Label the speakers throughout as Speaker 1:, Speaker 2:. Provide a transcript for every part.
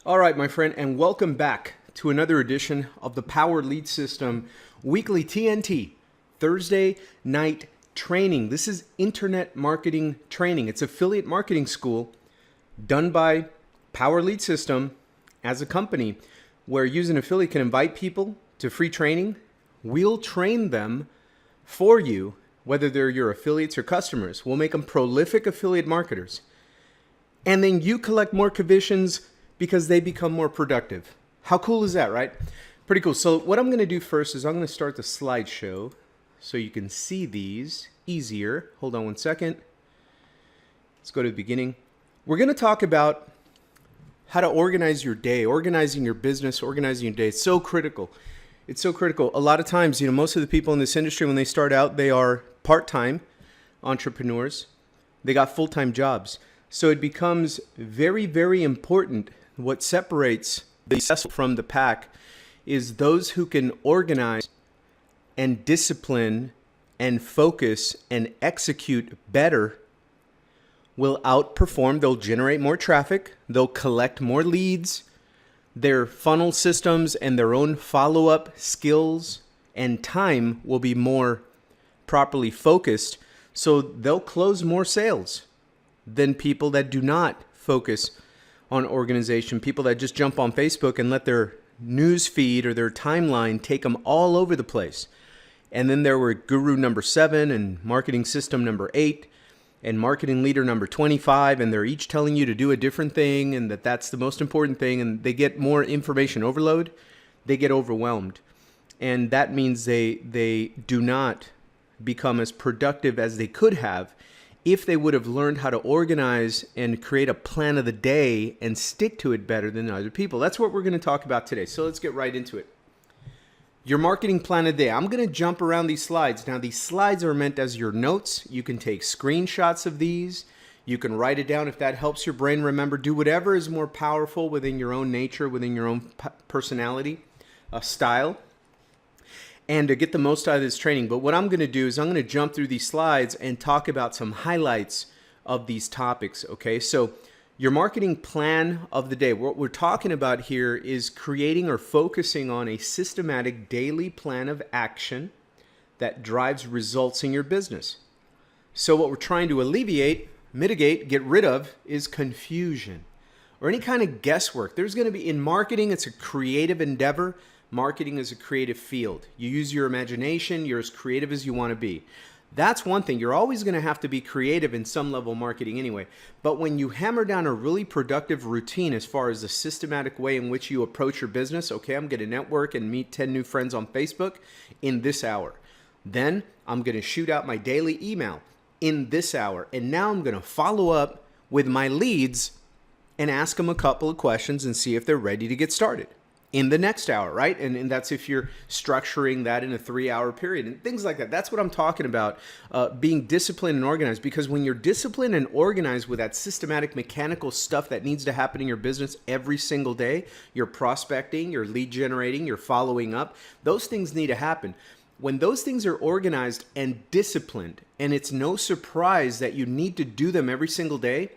Speaker 1: All right, my friend, and welcome back to another edition of the Power Lead System Weekly TNT Thursday Night Training. This is Internet Marketing Training. It's affiliate marketing school done by Power Lead System as a company where you as an affiliate can invite people to free training. We'll train them for you, whether they're your affiliates or customers. We'll make them prolific affiliate marketers. And then you collect more commissions because they become more productive. How cool is that, right? Pretty cool. So what I'm going to do first is I'm going to start the slideshow so you can see these easier. Hold on one second. Let's go to the beginning. We're going to talk about how to organize your day, organizing your business, organizing your day. It's so critical. It's so critical. A lot of times, most of the people in this industry, when they start out, they are part-time entrepreneurs. They got full-time jobs. So it becomes very, very important. What separates the successful from the pack is those who can organize and discipline and focus and execute better will outperform. They'll generate more traffic. They'll collect more leads. Their funnel systems and their own follow-up skills and time will be more properly focused. So they'll close more sales than people that do not focus on organization, people that just jump on Facebook and let their news feed or their timeline take them all over the place. And then there were guru number 7 and marketing system number 8 and marketing leader number 25, and they're each telling you to do a different thing and that's the most important thing, and they get more information overload. They get overwhelmed. And that means they do not become as productive as they could have if they would have learned how to organize and create a plan of the day and stick to it better than other people. That's what we're going to talk about today. So let's get right into it. Your marketing plan of the day. I'm going to jump around these slides. Now, these slides are meant as your notes. You can take screenshots of these. You can write it down if that helps your brain remember. Do whatever is more powerful within your own nature, within your own personality, style, and to get the most out of this training. But what I'm going to do is I'm going to jump through these slides and talk about some highlights of these topics, okay? So your marketing plan of the day, what we're talking about here is creating or focusing on a systematic daily plan of action that drives results in your business. So what we're trying to alleviate, mitigate, get rid of is confusion or any kind of guesswork. There's going to be, in marketing, it's a creative endeavor. Marketing is a creative field. You use your imagination. You're as creative as you want to be. That's one thing. You're always going to have to be creative in some level of marketing anyway. But when you hammer down a really productive routine as far as the systematic way in which you approach your business, okay, I'm going to network and meet 10 new friends on Facebook in this hour. Then I'm going to shoot out my daily email in this hour. And now I'm going to follow up with my leads and ask them a couple of questions and see if they're ready to get started in the next hour, right? And that's if you're structuring that in a 3-hour period and things like that. That's what I'm talking about, being disciplined and organized. Because when you're disciplined and organized with that systematic mechanical stuff that needs to happen in your business every single day, your prospecting, your lead generating, your following up, those things need to happen. When those things are organized and disciplined, and it's no surprise that you need to do them every single day,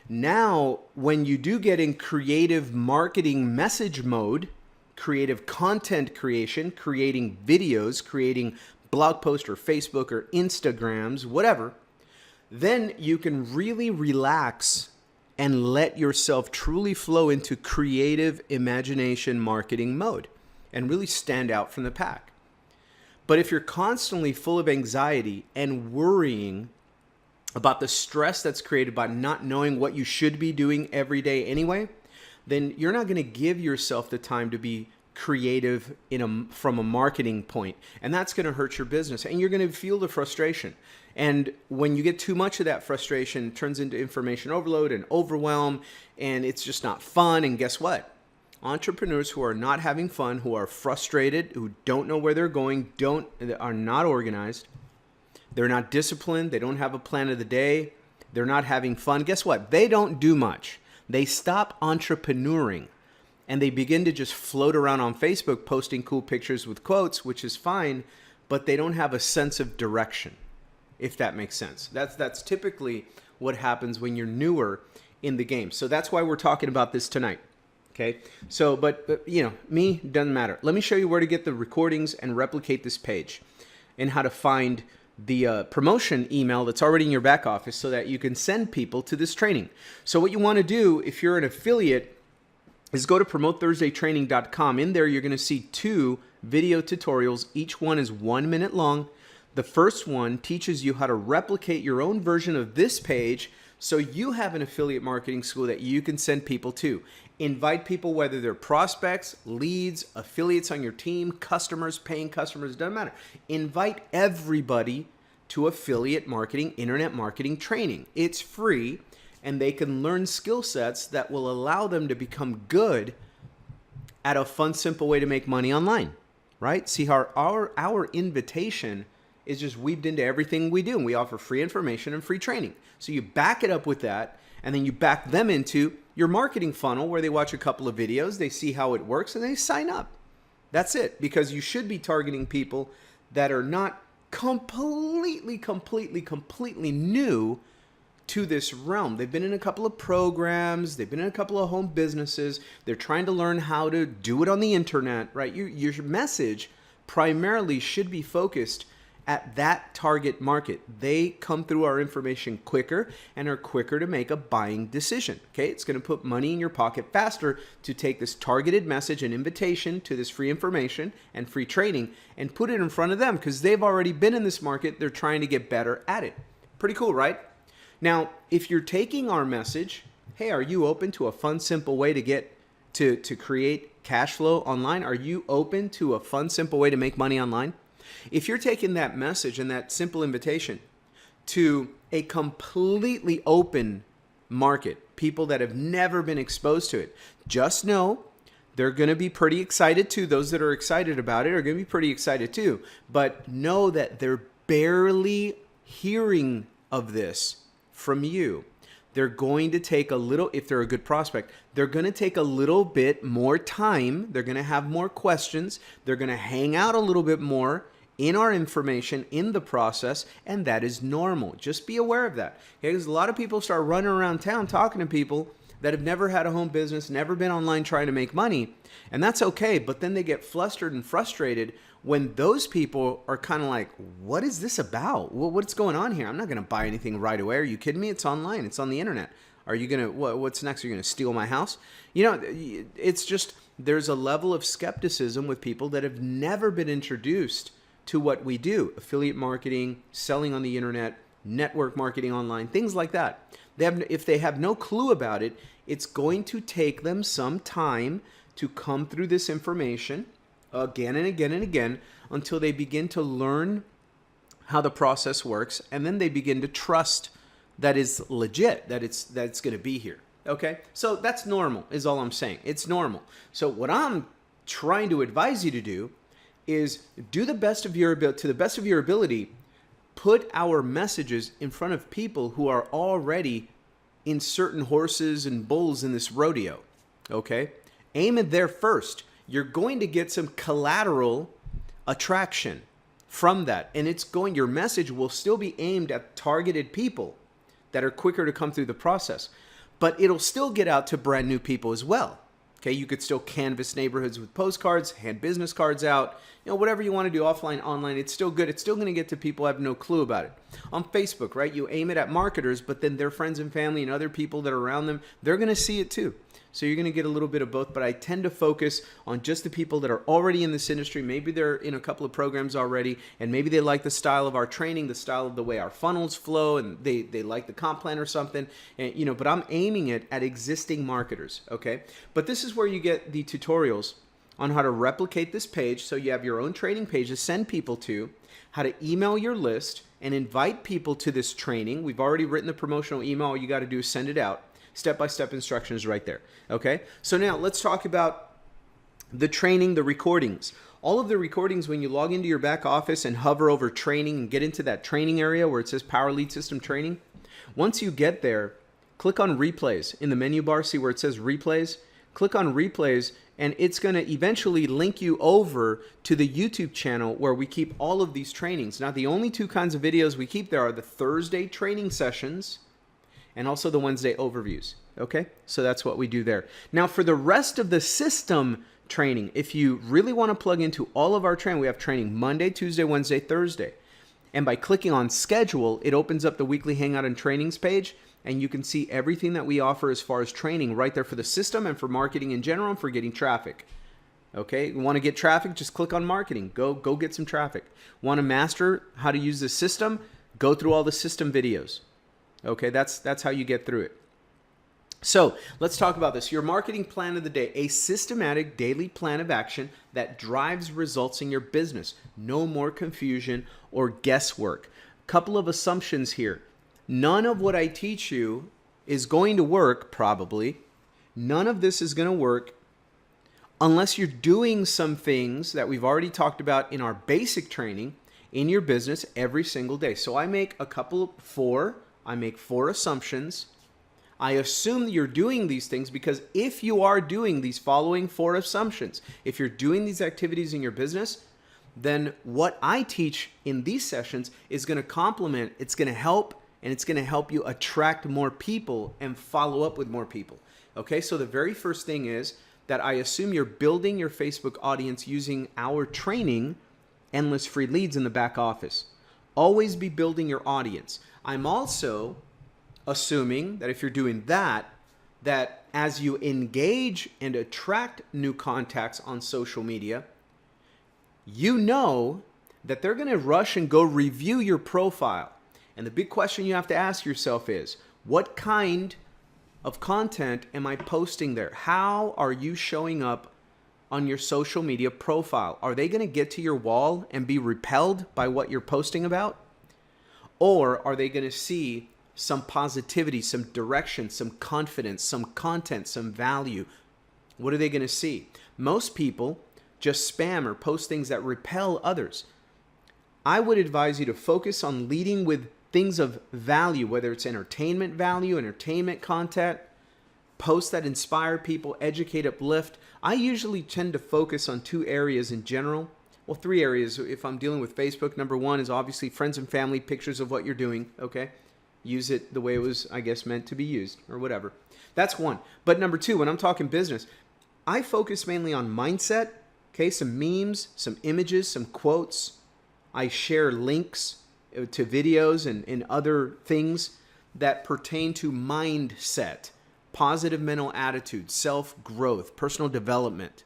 Speaker 1: now when you do get in creative marketing message mode, creative content creation, creating videos, creating blog posts or Facebook or Instagrams, whatever, then you can really relax and let yourself truly flow into creative imagination marketing mode and really stand out from the pack. But if you're constantly full of anxiety and worrying about the stress that's created by not knowing what you should be doing every day anyway, then you're not going to give yourself the time to be creative from a marketing point. And that's going to hurt your business. And you're going to feel the frustration. And when you get too much of that frustration, it turns into information overload and overwhelm, and it's just not fun. And guess what? Entrepreneurs who are not having fun, who are frustrated, who don't know where they're going, are not organized, they're not disciplined, they don't have a plan of the day, they're not having fun. Guess what? They don't do much. They stop entrepreneuring and they begin to just float around on Facebook posting cool pictures with quotes, which is fine, but they don't have a sense of direction, if that makes sense. That's typically what happens when you're newer in the game. So that's why we're talking about this tonight. Okay. So, but you know, me, doesn't matter. Let me show you where to get the recordings and replicate this page and how to find the promotion email that's already in your back office so that you can send people to this training. So what you want to do if you're an affiliate is go to promotethursdaytraining.com. In there, you're going to see 2 video tutorials. Each one is 1 minute long. The first one teaches you how to replicate your own version of this page so you have an affiliate marketing school that you can send people to. Invite people, whether they're prospects, leads, affiliates on your team, customers, paying customers, doesn't matter. Invite everybody to affiliate marketing, internet marketing training. It's free, and they can learn skill sets that will allow them to become good at a fun, simple way to make money online, right? See how our invitation is just weaved into everything we do, and we offer free information and free training. So you back it up with that, and then you back them into your marketing funnel where they watch a couple of videos, they see how it works, and they sign up. That's it, because you should be targeting people that are not completely new to this realm. They've been in a couple of programs, they've been in a couple of home businesses, they're trying to learn how to do it on the internet, right? Your message primarily should be focused at that target market. They come through our information quicker and are quicker to make a buying decision. Okay, it's going to put money in your pocket faster to take this targeted message and invitation to this free information and free training and put it in front of them because they've already been in this market. They're trying to get better at it. Pretty cool, right? Now, if you're taking our message, hey, are you open to a fun, simple way to get to create cash flow online? Are you open to a fun, simple way to make money online? If you're taking that message and that simple invitation to a completely open market, people that have never been exposed to it, just know they're going to be pretty excited too. Those that are excited about it are going to be pretty excited too. But know that they're barely hearing of this from you. They're going to take a little, if they're a good prospect, they're going to take a little bit more time. They're going to have more questions. They're going to hang out a little bit more in our information in the process, and that is normal. Just be aware of that. Okay? Because a lot of people start running around town talking to people that have never had a home business, never been online trying to make money, and that's okay, but then they get flustered and frustrated when those people are kind of like, what is this about? What's going on here? I'm not going to buy anything right away. Are you kidding me? It's online. It's on the internet. Are you going to, what's next? Are you going to steal my house? You know, it's just, there's a level of skepticism with people that have never been introduced to what we do. Affiliate marketing, selling on the internet, network marketing online, things like that. If they have no clue about it, it's going to take them some time to come through this information again and again and again until they begin to learn how the process works, and then they begin to trust that is legit, that it's going to be here. Okay? So that's normal is all I'm saying. It's normal. So what I'm trying to advise you to do is do the best of your ability, to the best of your ability, put our messages in front of people who are already in certain horses and bulls in this rodeo. Okay? Aim it there first. You're going to get some collateral attraction from that. And your message will still be aimed at targeted people that are quicker to come through the process. But it'll still get out to brand new people as well. Okay, you could still canvass neighborhoods with postcards, hand business cards out, whatever you want to do offline, online, it's still good. It's still going to get to people who have no clue about it. On Facebook, right, you aim it at marketers, but then their friends and family and other people that are around them, they're going to see it too. So you're going to get a little bit of both, but I tend to focus on just the people that are already in this industry. Maybe they're in a couple of programs already, and maybe they like the style of our training, the style of the way our funnels flow, and they like the comp plan or something. And, but I'm aiming it at existing marketers, okay? But this is where you get the tutorials on how to replicate this page so you have your own training page to send people to, how to email your list and invite people to this training. We've already written the promotional email. All you got to do is send it out. Step-by-step instructions right there. Okay, so now let's talk about the training, the recordings. All of the recordings, when you log into your back office and hover over training and get into that training area where it says Power Lead System Training, once you get there, click on replays. In the menu bar, see where it says replays? Click on replays, and it's going to eventually link you over to the YouTube channel where we keep all of these trainings. Now, the only 2 kinds of videos we keep there are the Thursday training sessions and also the Wednesday overviews. Okay, so that's what we do there. Now for the rest of the system training, if you really want to plug into all of our training, we have training Monday, Tuesday, Wednesday, Thursday. And by clicking on schedule, it opens up the weekly hangout and trainings page, and you can see everything that we offer as far as training right there for the system and for marketing in general and for getting traffic. Okay, you want to get traffic? Just click on marketing. Go get some traffic. Want to master how to use the system? Go through all the system videos. Okay, that's how you get through it. So let's talk about this. Your marketing plan of the day, a systematic daily plan of action that drives results in your business. No more confusion or guesswork. Couple of assumptions here. None of what I teach you is going to work, probably. None of this is going to work unless you're doing some things that we've already talked about in our basic training in your business every single day. So I make four assumptions. I assume that you're doing these things because if you are doing these following four assumptions, if you're doing these activities in your business, then what I teach in these sessions is going to complement, it's going to help, and it's going to help you attract more people and follow up with more people. Okay, so the very first thing is that I assume you're building your Facebook audience using our training, Endless Free Leads in the back office. Always be building your audience. I'm also assuming that if you're doing that as you engage and attract new contacts on social media, you know that they're going to rush and go review your profile. And the big question you have to ask yourself is, what kind of content am I posting there? How are you showing up on your social media profile? Are they going to get to your wall and be repelled by what you're posting about? Or are they going to see some positivity, some direction, some confidence, some content, some value? What are they going to see? Most people just spam or post things that repel others. I would advise you to focus on leading with things of value, whether it's entertainment value, entertainment content, posts that inspire people, educate, uplift. I usually tend to focus on two areas in general. Well, three areas if I'm dealing with Facebook. Number one is obviously friends and family, pictures of what you're doing, okay? Use it the way it was, I guess, meant to be used or whatever. That's one. But number two, when I'm talking business, I focus mainly on mindset, okay? Some memes, some images, some quotes. I share links to videos and other things that pertain to mindset, positive mental attitude, self-growth, personal development.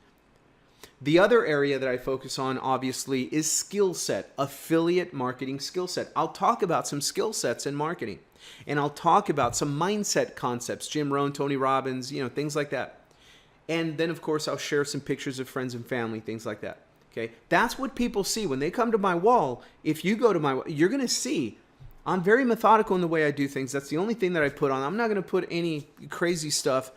Speaker 1: The other area that I focus on, obviously, is skill set, affiliate marketing skill set. I'll talk about some skill sets in marketing, and I'll talk about some mindset concepts, Jim Rohn, Tony Robbins, things like that. And then, of course, I'll share some pictures of friends and family, things like that. Okay, that's what people see when they come to my wall. If you go to my wall, you're going to see I'm very methodical in the way I do things. That's the only thing that I put on. I'm not going to put any crazy stuff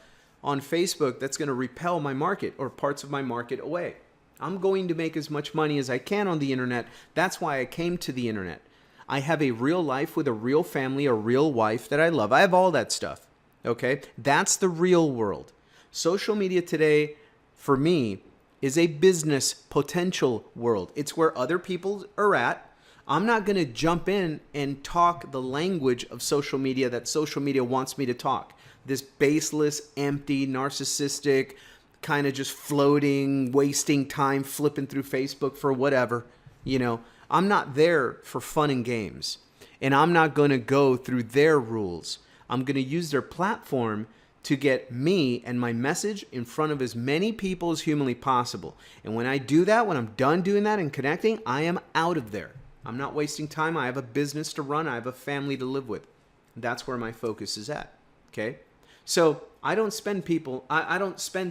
Speaker 1: on Facebook that's going to repel my market or parts of my market away. I'm going to make as much money as I can on the internet. That's why I came to the internet. I have a real life with a real family, a real wife that I love. I have all that stuff. Okay, that's the real world. Social media today, for me, is a business potential world. It's where other people are at. I'm not going to jump in and talk the language of social media that social media wants me to talk. This baseless, empty, narcissistic, kind of just floating, wasting time, flipping through Facebook for whatever. I'm not there for fun and games. And I'm not going to go through their rules. I'm going to use their platform to get me and my message in front of as many people as humanly possible. And when I do that, when I'm done doing that and connecting, I am out of there. I'm not wasting time. I have a business to run. I have a family to live with. That's where my focus is at. Okay? So I don't spend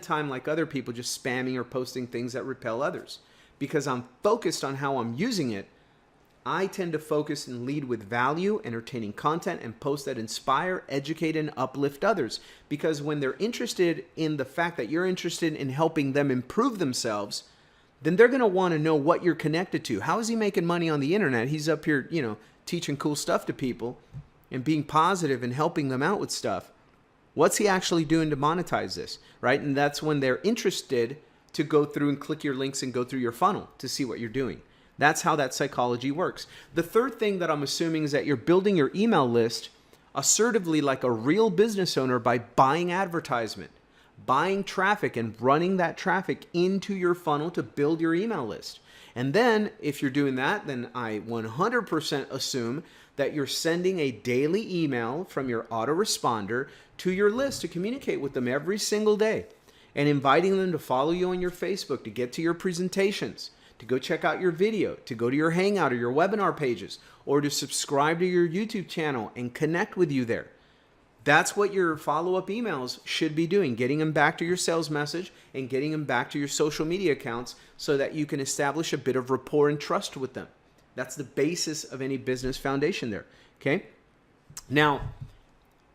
Speaker 1: time like other people just spamming or posting things that repel others. Because I'm focused on how I'm using it, I tend to focus and lead with value, entertaining content, and posts that inspire, educate, and uplift others. Because when they're interested in the fact that you're interested in helping them improve themselves, then they're going to want to know what you're connected to. How is he making money on the internet? He's up here, teaching cool stuff to people and being positive and helping them out with stuff. What's he actually doing to monetize this, right? And that's when they're interested to go through and click your links and go through your funnel to see what you're doing. That's how that psychology works. The third thing that I'm assuming is that you're building your email list assertively like a real business owner by buying advertisement, buying traffic and running that traffic into your funnel to build your email list. And then if you're doing that, then I 100% assume that you're sending a daily email from your autoresponder to your list to communicate with them every single day and inviting them to follow you on your Facebook, to get to your presentations, to go check out your video, to go to your Hangout or your webinar pages, or to subscribe to your YouTube channel and connect with you there. That's what your follow-up emails should be doing, getting them back to your sales message and getting them back to your social media accounts so that you can establish a bit of rapport and trust with them. That's the basis of any business foundation there, okay? Now,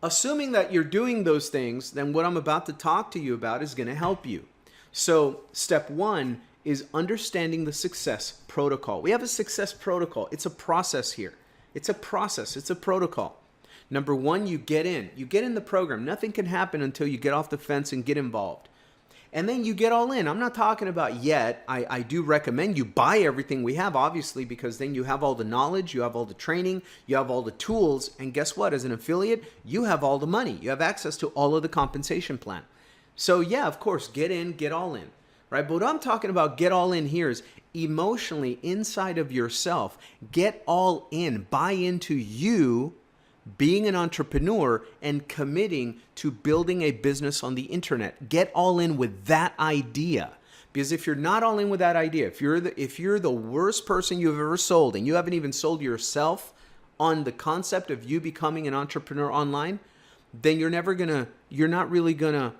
Speaker 1: assuming that you're doing those things, then what I'm about to talk to you about is going to help you. So step one is understanding the success protocol. We have a success protocol. It's a process here. It's a process. It's a protocol. Number one, you get in. You get in the program. Nothing can happen until you get off the fence and get involved. And then you get all in. I'm not talking about yet. I do recommend you buy everything we have, obviously, because then you have all the knowledge, you have all the training, you have all the tools, and guess what? As an affiliate, you have all the money. You have access to all of the compensation plan. So yeah, of course, get in, get all in, right? But what I'm talking about get all in here is emotionally inside of yourself, get all in, buy into you being an entrepreneur and committing to building a business on the internet. Get all in with that idea. Because if you're not all in with that idea, if you're the worst person you've ever sold and you haven't even sold yourself on the concept of you becoming an entrepreneur online, then you're not really gonna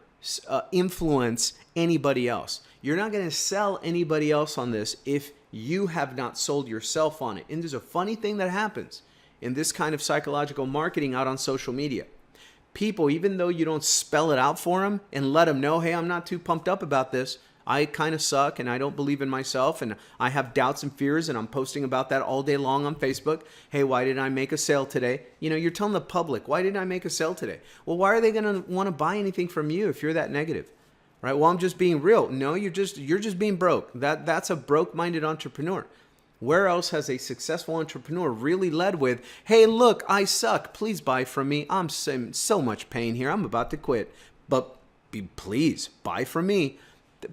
Speaker 1: influence anybody else. You're not gonna sell anybody else on this if you have not sold yourself on it. And there's a funny thing that happens in this kind of psychological marketing out on social media. People, even though you don't spell it out for them and let them know, hey, I'm not too pumped up about this. I kind of suck and I don't believe in myself and I have doubts and fears and I'm posting about that all day long on Facebook. Hey, why didn't I make a sale today? You know, you're telling the public, why didn't I make a sale today? Well, why are they going to want to buy anything from you if you're that negative? Right? Well, I'm just being real. No, you're just being broke. That's a broke-minded entrepreneur. Where else has a successful entrepreneur really led with, hey, look, I suck. Please buy from me. I'm in so much pain here. I'm about to quit. But please buy from me.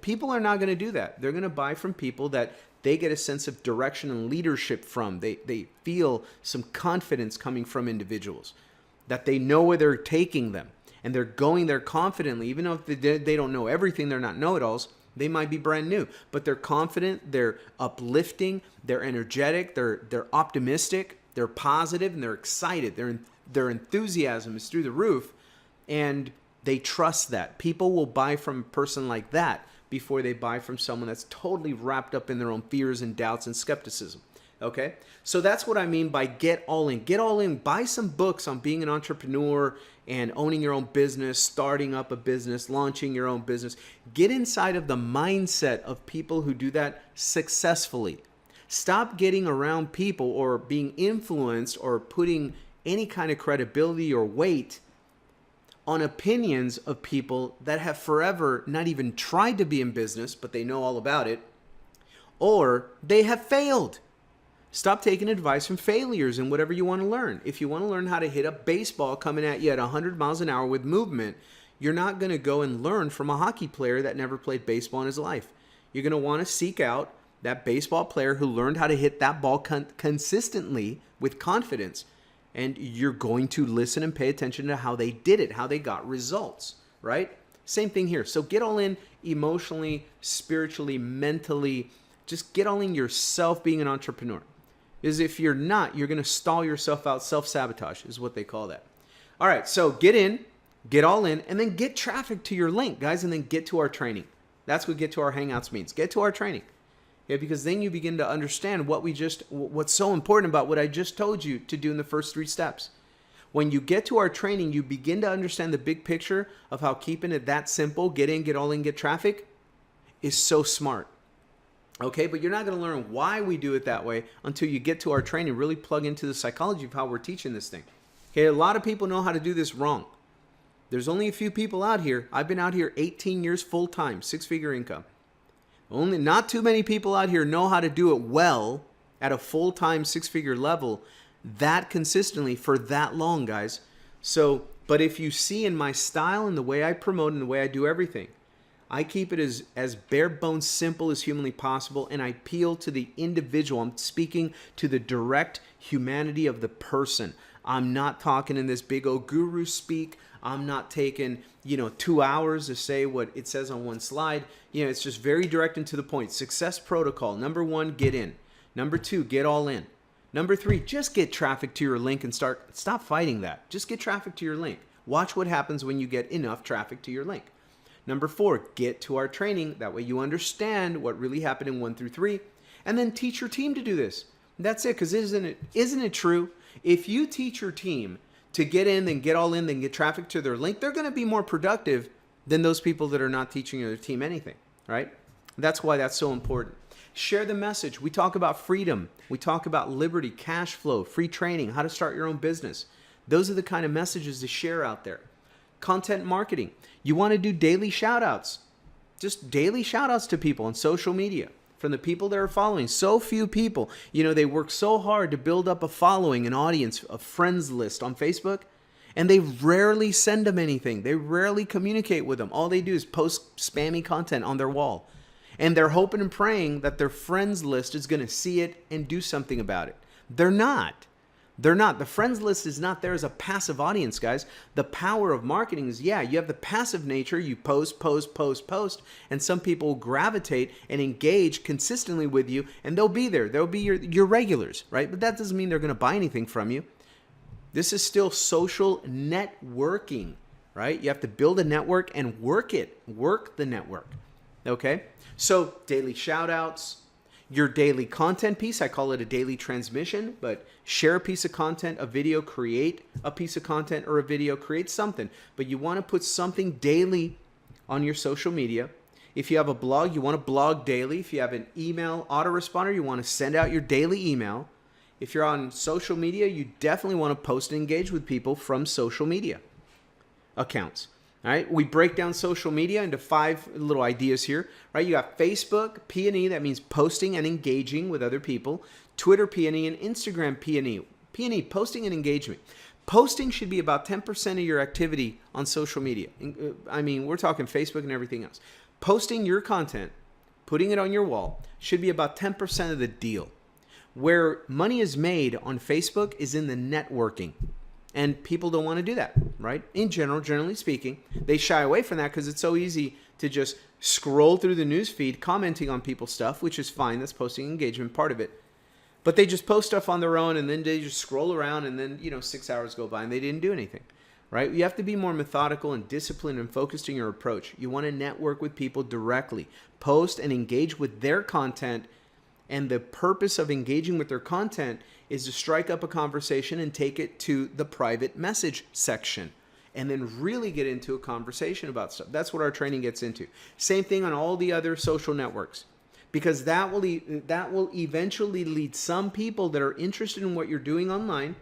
Speaker 1: People are not going to do that. They're going to buy from people that they get a sense of direction and leadership from. They feel some confidence coming from individuals, that they know where they're taking them. And they're going there confidently. Even though they don't know everything, they're not know-it-alls. They might be brand new, but they're confident, they're uplifting, they're energetic, they're optimistic, they're positive, and they're excited. Their enthusiasm is through the roof, and they trust that. People will buy from a person like that before they buy from someone that's totally wrapped up in their own fears and doubts and skepticism. Okay? So that's what I mean by get all in. Get all in. Buy some books on being an entrepreneur and owning your own business, starting up a business, launching your own business. Get inside of the mindset of people who do that successfully. Stop getting around people or being influenced or putting any kind of credibility or weight on opinions of people that have forever not even tried to be in business, but they know all about it, or they have failed. Stop taking advice from failures in whatever you want to learn. If you want to learn how to hit a baseball coming at you at 100 miles an hour with movement, you're not going to go and learn from a hockey player that never played baseball in his life. You're going to want to seek out that baseball player who learned how to hit that ball consistently with confidence. And you're going to listen and pay attention to how they did it, how they got results, right? Same thing here. So get all in emotionally, spiritually, mentally. Just get all in yourself being an entrepreneur. Is if you're not, you're going to stall yourself out. Self-sabotage is what they call that. All right, so get in, get all in, and then get traffic to your link, guys, and then get to our training. That's what get to our Hangouts means. Get to our training. Yeah, because then you begin to understand what's so important about what I just told you to do in the first 3 steps. When you get to our training, you begin to understand the big picture of how keeping it that simple, get in, get all in, get traffic, is so smart. Okay, but you're not going to learn why we do it that way until you get to our training, really plug into the psychology of how we're teaching this thing. Okay, a lot of people know how to do this wrong. There's only a few people out here. I've been out here 18 years full time, 6-figure income. Only not too many people out here know how to do it well at a full-time 6-figure level that consistently for that long, guys. But if you see in my style and the way I promote and the way I do everything, I keep it as bare bones simple as humanly possible, and I appeal to the individual. I'm speaking to the direct humanity of the person. I'm not talking in this big old guru speak. I'm not taking, 2 hours to say what it says on one slide. It's just very direct and to the point. Success protocol. Number 1, get in. Number 2, get all in. Number 3, just get traffic to your link and stop fighting that. Just get traffic to your link. Watch what happens when you get enough traffic to your link. Number 4, get to our training. That way you understand what really happened in 1 through 3. And then teach your team to do this. That's it, because isn't it true? If you teach your team to get in, then get all in, then get traffic to their link, they're going to be more productive than those people that are not teaching their team anything, right? That's why that's so important. Share the message. We talk about freedom. We talk about liberty, cash flow, free training, how to start your own business. Those are the kind of messages to share out there. Content marketing. You want to do daily shout outs. Just daily shout outs to people on social media from the people that are following. So few people, they work so hard to build up a following, an audience, a friends list on Facebook, and they rarely send them anything. They rarely communicate with them. All they do is post spammy content on their wall. And they're hoping and praying that their friends list is going to see it and do something about it. They're not. The friends list is not there as a passive audience, guys. The power of marketing is, you have the passive nature. You post, and some people will gravitate and engage consistently with you, and they'll be there. They'll be your regulars, right? But that doesn't mean they're going to buy anything from you. This is still social networking, right? You have to build a network and work it. Work the network, okay? So daily shout outs. Your daily content piece, I call it a daily transmission, but share a piece of content, a video, create a piece of content or a video, create something. But you want to put something daily on your social media. If you have a blog, you want to blog daily. If you have an email autoresponder, you want to send out your daily email. If you're on social media, you definitely want to post and engage with people from social media accounts. All right, we break down social media into 5 little ideas here, right? You got Facebook, P&E, that means posting and engaging with other people, Twitter P&E, and Instagram P&E. P&E, posting and engagement. Posting should be about 10% of your activity on social media. I mean, we're talking Facebook and everything else. Posting your content, putting it on your wall, should be about 10% of the deal. Where money is made on Facebook is in the networking. And people don't want to do that, right? In general, generally speaking, they shy away from that because it's so easy to just scroll through the news feed, commenting on people's stuff, which is fine. That's posting engagement, part of it. But they just post stuff on their own, and then they just scroll around, and then 6 hours go by and they didn't do anything, right? You have to be more methodical and disciplined and focused in your approach. You want to network with people directly, post and engage with their content. And the purpose of engaging with their content is to strike up a conversation and take it to the private message section and then really get into a conversation about stuff. That's what our training gets into. Same thing on all the other social networks, because that will eventually lead some people that are interested in what you're doing online.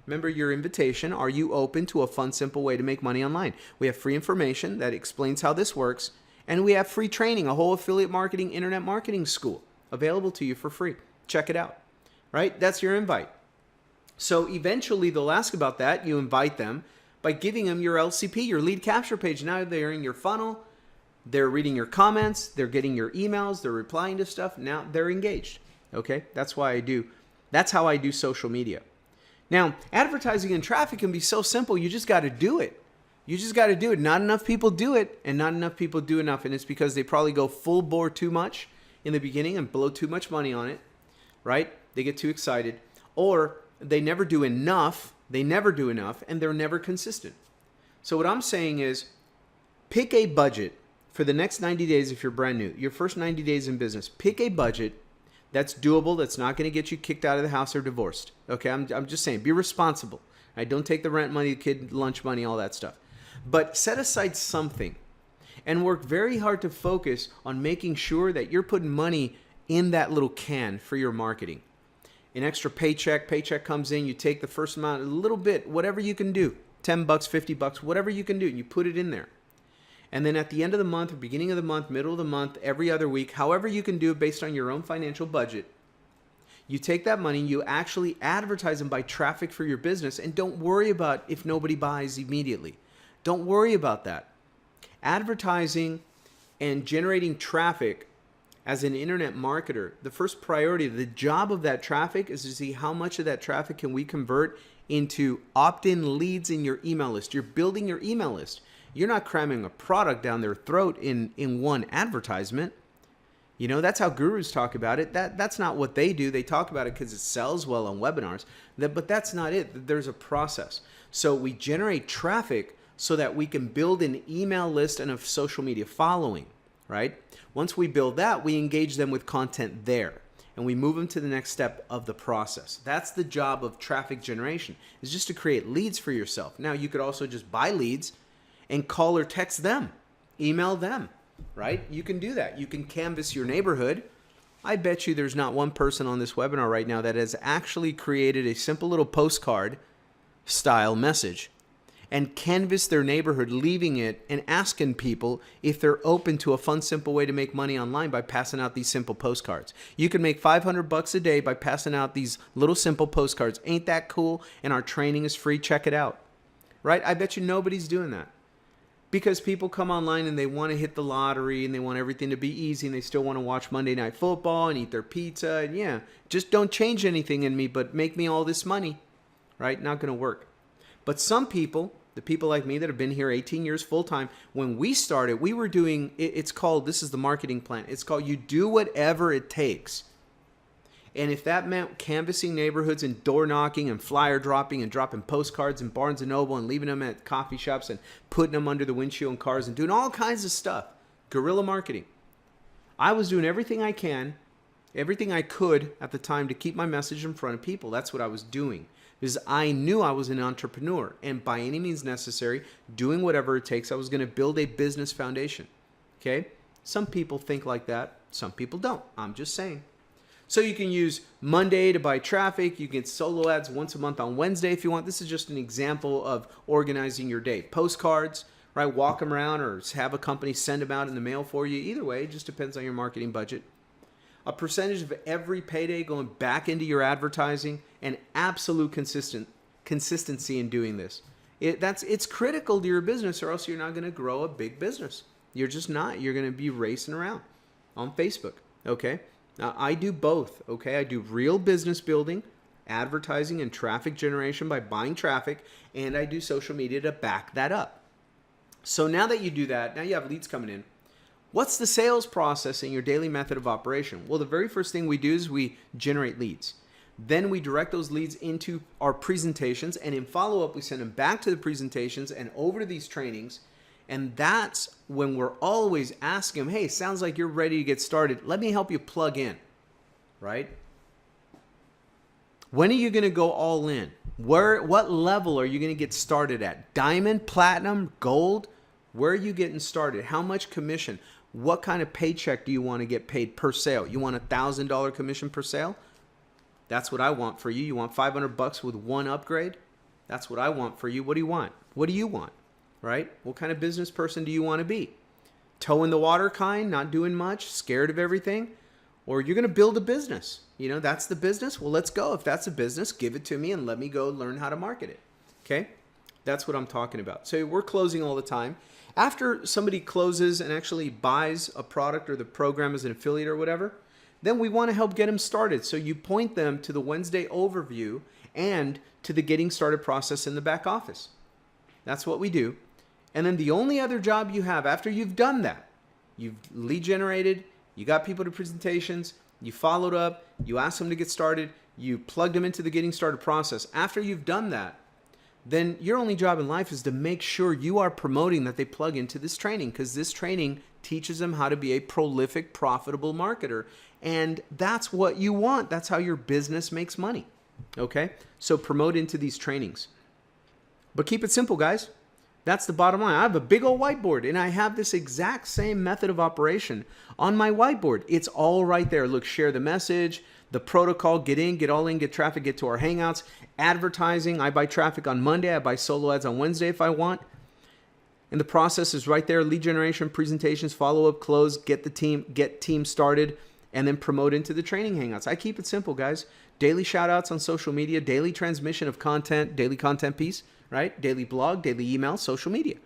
Speaker 1: Remember your invitation. Are you open to a fun, simple way to make money online? We have free information that explains how this works. And we have free training, a whole affiliate marketing, internet marketing school available to you for free. Check it out, right? That's your invite. So eventually they'll ask about that. You invite them by giving them your LCP, your lead capture page. Now they're in your funnel. They're reading your comments. They're getting your emails. They're replying to stuff. Now they're engaged. Okay. That's how I do social media. Now, advertising and traffic can be so simple. You just got to do it. Not enough people do it, and not enough people do enough. And it's because they probably go full bore too much in the beginning and blow too much money on it, right? They get too excited, or they never do enough, and they're never consistent. So what I'm saying is, pick a budget for the next 90 days if you're brand new, your first 90 days in business. Pick a budget that's doable, that's not going to get you kicked out of the house or divorced. Okay, I'm just saying, be responsible. Right? Don't take the rent money, the kid lunch money, all that stuff. But set aside something and work very hard to focus on making sure that you're putting money in that little can for your marketing. An extra paycheck comes in, you take the first amount, a little bit, whatever you can do, $10, $50, whatever you can do, and you put it in there. And then at the end of the month, or beginning of the month, middle of the month, every other week, however you can do it based on your own financial budget, You take that money, you actually advertise and buy traffic for your business, and don't worry about if nobody buys immediately. Don't worry about that. Advertising and generating traffic as an internet marketer, the first priority, the job of that traffic is to see how much of that traffic can we convert into opt-in leads in your email list. You're building your email list. You're not cramming a product down their throat in one advertisement. You know, that's how gurus talk about it. That's not what they do. They talk about it because it sells well on webinars. But that's not it. There's a process. So we generate traffic so that we can build an email list and a social media following, right? Once we build that, we engage them with content there. And we move them to the next step of the process. That's the job of traffic generation, is just to create leads for yourself. Now, you could also just buy leads and call or text them, email them, right? You can do that. You can canvas your neighborhood. I bet you there's not one person on this webinar right now that has actually created a simple little postcard style message and canvass their neighborhood, leaving it and asking people if they're open to a fun, simple way to make money online by passing out these simple postcards. You can make $500 a day by passing out these little simple postcards. Ain't that cool? And our training is free. Check it out, right? I bet you nobody's doing that because people come online and they want to hit the lottery and they want everything to be easy and they still want to watch Monday Night Football and eat their pizza. And yeah, just don't change anything in me, but make me all this money, right? Not going to work. But some people, the people like me that have been here 18 years full time, when we started, we were doing, it's called, this is the marketing plan. It's called you do whatever it takes. And if that meant canvassing neighborhoods and door knocking and flyer dropping and dropping postcards in Barnes and Noble and leaving them at coffee shops and putting them under the windshield in cars and doing all kinds of stuff, guerrilla marketing. I was doing everything I could at the time to keep my message in front of people. That's what I was doing. Because I knew I was an entrepreneur and by any means necessary, doing whatever it takes, I was going to build a business foundation. Okay? Some people think like that. Some people don't. I'm just saying. So you can use Monday to buy traffic. You can get solo ads once a month on Wednesday if you want. This is just an example of organizing your day. Postcards, right? Walk them around or have a company send them out in the mail for you. Either way, it just depends on your marketing budget. A percentage of every payday going back into your advertising and absolute consistency in doing this. It's critical to your business or else you're not going to grow a big business. You're just not. You're going to be racing around on Facebook, okay? Now, I do both, okay? I do real business building, advertising and traffic generation by buying traffic, and I do social media to back that up. So now that you do that, now you have leads coming in. What's the sales process in your daily method of operation? Well, the very first thing we do is we generate leads. Then we direct those leads into our presentations, and in follow-up, we send them back to the presentations and over to these trainings. And that's when we're always asking them, hey, sounds like you're ready to get started. Let me help you plug in, right? When are you going to go all in? What level are you going to get started at? Diamond, platinum, gold? Where are you getting started? How much commission? What kind of paycheck do you want to get paid per sale? You want $1,000 commission per sale? That's what I want for you. You want $500 with one upgrade? That's what I want for you. What do you want? What do you want? Right? What kind of business person do you want to be? Toe in the water kind, not doing much, scared of everything? Or you're going to build a business. You know, that's the business. Well, let's go. If that's a business, give it to me and let me go learn how to market it. Okay? That's what I'm talking about. So we're closing all the time. After somebody closes and actually buys a product or the program as an affiliate or whatever, then we want to help get them started. So you point them to the Wednesday overview and to the getting started process in the back office. That's what we do. And then the only other job you have after you've done that, you've lead generated, you got people to presentations, you followed up, you asked them to get started, you plugged them into the getting started process. After you've done that, then your only job in life is to make sure you are promoting that they plug into this training, because this training teaches them how to be a prolific, profitable marketer. And that's what you want. That's how your business makes money. Okay? So promote into these trainings. But keep it simple, guys. That's the bottom line. I have a big old whiteboard, and I have this exact same method of operation on my whiteboard. It's all right there. Look, share the message, the protocol, get in, get all in, get traffic, get to our hangouts, advertising. I buy traffic on Monday. I buy solo ads on Wednesday if I want. And the process is right there. Lead generation, presentations, follow-up, close, get team started. and then promote into the training hangouts. I keep it simple, guys. Daily shout outs on social media, daily transmission of content, daily content piece, right? Daily blog, daily email, social media.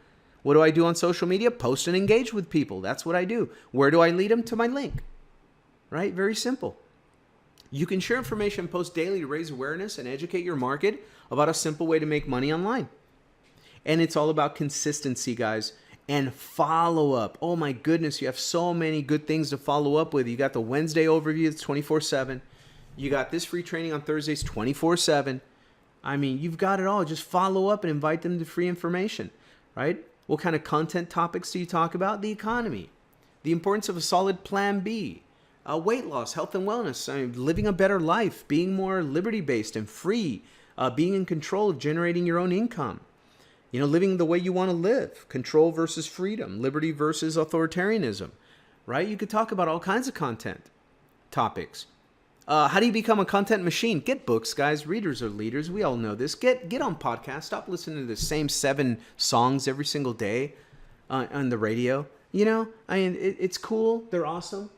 Speaker 1: What do I do on social media? Post and engage with people. That's what I do. Where do I lead them? To my link, right? Very simple. You can share information and post daily to raise awareness and educate your market about a simple way to make money online. And it's all about consistency, guys, and follow up. Oh my goodness, you have so many good things to follow up with. You got the Wednesday overview, it's 24/7. You got this free training on Thursdays, 24/7. I mean, you've got it all. Just follow up and invite them to free information, right? What kind of content topics do you talk about? The economy, the importance of a solid plan B, weight loss, health and wellness, living a better life, being more liberty-based and free, being in control of generating your own income. Living the way you want to live, control versus freedom, liberty versus authoritarianism, right? You could talk about all kinds of content topics. How do you become a content machine? Get books, guys. Readers are leaders. We all know this. Get on podcasts. Stop listening to the same 7 songs every single day on the radio. It's cool. They're awesome.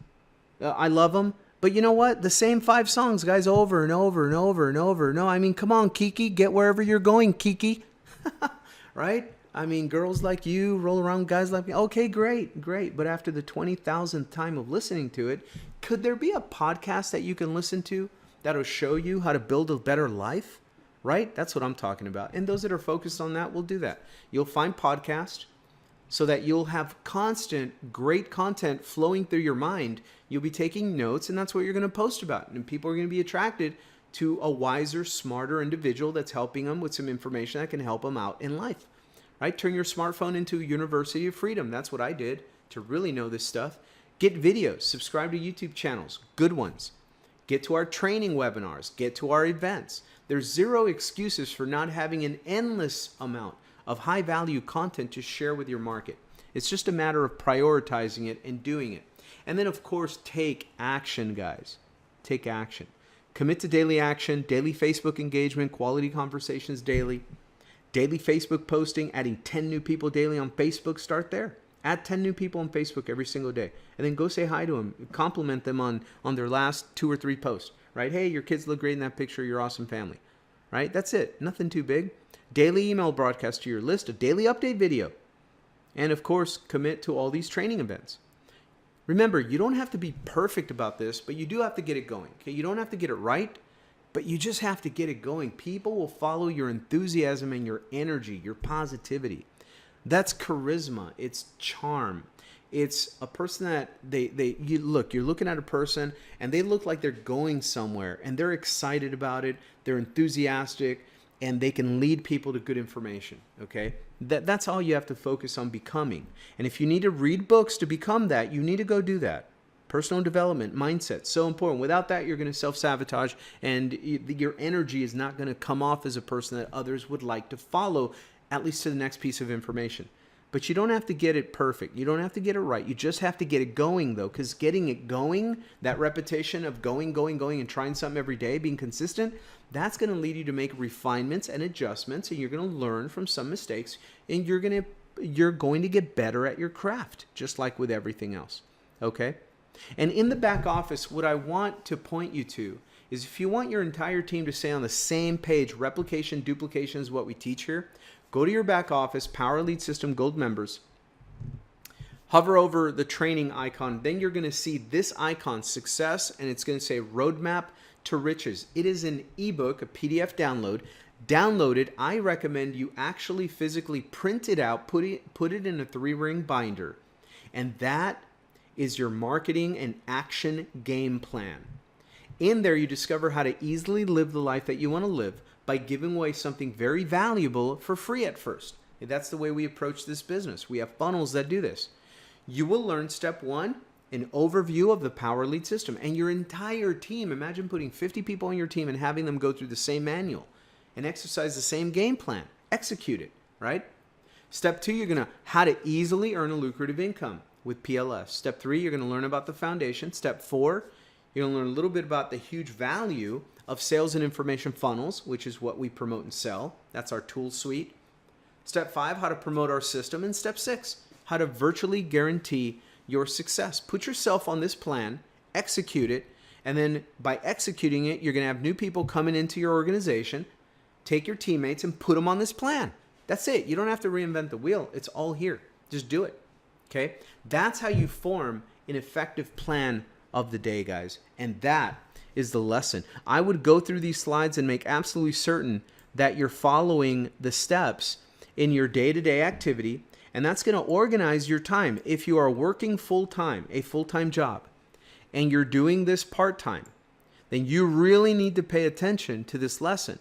Speaker 1: I love them. But you know what? The same 5 songs, guys, over and over and over and over. No, I mean, come on, Kiki. Get wherever you're going, Kiki. Right? I mean, girls like you roll around, guys like me. Okay, great. But after the 20,000th time of listening to it, could there be a podcast that you can listen to that'll show you how to build a better life? Right? That's what I'm talking about. And those that are focused on that will do that. You'll find podcasts so that you'll have constant, great content flowing through your mind. You'll be taking notes, and that's what you're going to post about. And people are going to be attracted to a wiser, smarter individual that's helping them with some information that can help them out in life, right? Turn your smartphone into a university of freedom. That's what I did to really know this stuff. Get videos, subscribe to YouTube channels, good ones. Get to our training webinars, get to our events. There's zero excuses for not having an endless amount of high value content to share with your market. It's just a matter of prioritizing it and doing it. And then of course, take action, guys. Take action. Commit to daily action, daily Facebook engagement, quality conversations daily, daily Facebook posting, adding 10 new people daily on Facebook. Start there. Add 10 new people on Facebook every single day. And then go say hi to them. Compliment them on their last 2 or 3 posts, right? Hey, your kids look great in that picture. You're awesome family, right? That's it. Nothing too big. Daily email broadcast to your list, a daily update video. And of course, commit to all these training events. Remember, you don't have to be perfect about this, but you do have to get it going. Okay? You don't have to get it right, but you just have to get it going. People will follow your enthusiasm and your energy, your positivity. That's charisma. It's charm. It's a person that you're looking at a person and they look like they're going somewhere and they're excited about it. They're enthusiastic and they can lead people to good information. Okay. That's all you have to focus on becoming. And if you need to read books to become that, you need to go do that. Personal development, mindset, so important. Without that, you're going to self-sabotage and your energy is not going to come off as a person that others would like to follow, at least to the next piece of information. But you don't have to get it perfect. You don't have to get it right. You just have to get it going, though, because getting it going, that repetition of going, and trying something every day, being consistent, that's going to lead you to make refinements and adjustments, and you're going to learn from some mistakes, and you're going to get better at your craft, just like with everything else, okay? And in the back office, what I want to point you to is if you want your entire team to stay on the same page, replication, duplication is what we teach here. Go to your back office, Power Lead System Gold members, hover over the training icon. Then you're going to see this icon, success, and it's going to say Roadmap to Riches. It is an ebook, a PDF download. Download it. I recommend you actually physically print it out, put it in a 3-ring binder, and that is your marketing and action game plan. In there, you discover how to easily live the life that you want to live by giving away something very valuable for free at first. And that's the way we approach this business. We have funnels that do this. You will learn step 1, an overview of the Power Lead system and your entire team. Imagine putting 50 people on your team and having them go through the same manual and exercise the same game plan. Execute it, right? Step 2, you're going to how to easily earn a lucrative income with PLS. Step 3, you're going to learn about the foundation. Step 4, you're going to learn a little bit about the huge value of sales and information funnels, which is what we promote and sell. That's our tool suite. Step 5, how to promote our system. And step 6, how to virtually guarantee your success. Put yourself on this plan execute it, and then by executing it, you're going to have new people coming into your organization, take your teammates and put them on this plan. That's it. You don't have to reinvent the wheel. It's all here. Just do it. Okay? That's how you form an effective plan of the day, guys. And that is the lesson. I would go through these slides and make absolutely certain that you're following the steps in your day-to-day activity, and that's going to organize your time. If you are working full-time, a full-time job, and you're doing this part-time, then you really need to pay attention to this lesson,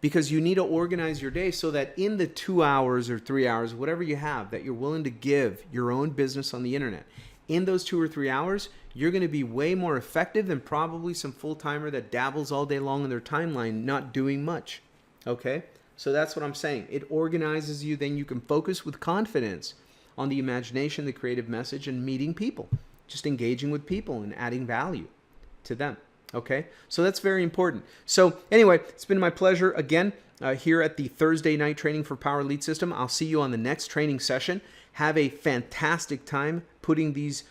Speaker 1: because you need to organize your day so that in the 2 hours or 3 hours, whatever you have, that you're willing to give your own business on the internet, in those 2 or 3 hours, you're going to be way more effective than probably some full-timer that dabbles all day long in their timeline, not doing much. Okay? So that's what I'm saying. It organizes you, then you can focus with confidence on the imagination, the creative message, and meeting people. Just engaging with people and adding value to them. Okay? So that's very important. So anyway, it's been my pleasure again here at the Thursday night training for Power Lead System. I'll see you on the next training session. Have a fantastic time putting these,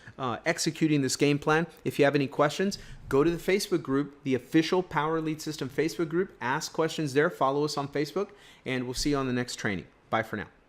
Speaker 1: executing this game plan. If you have any questions, go to the Facebook group, the official Power Lead System Facebook group. Ask questions there. Follow us on Facebook, and we'll see you on the next training. Bye for now.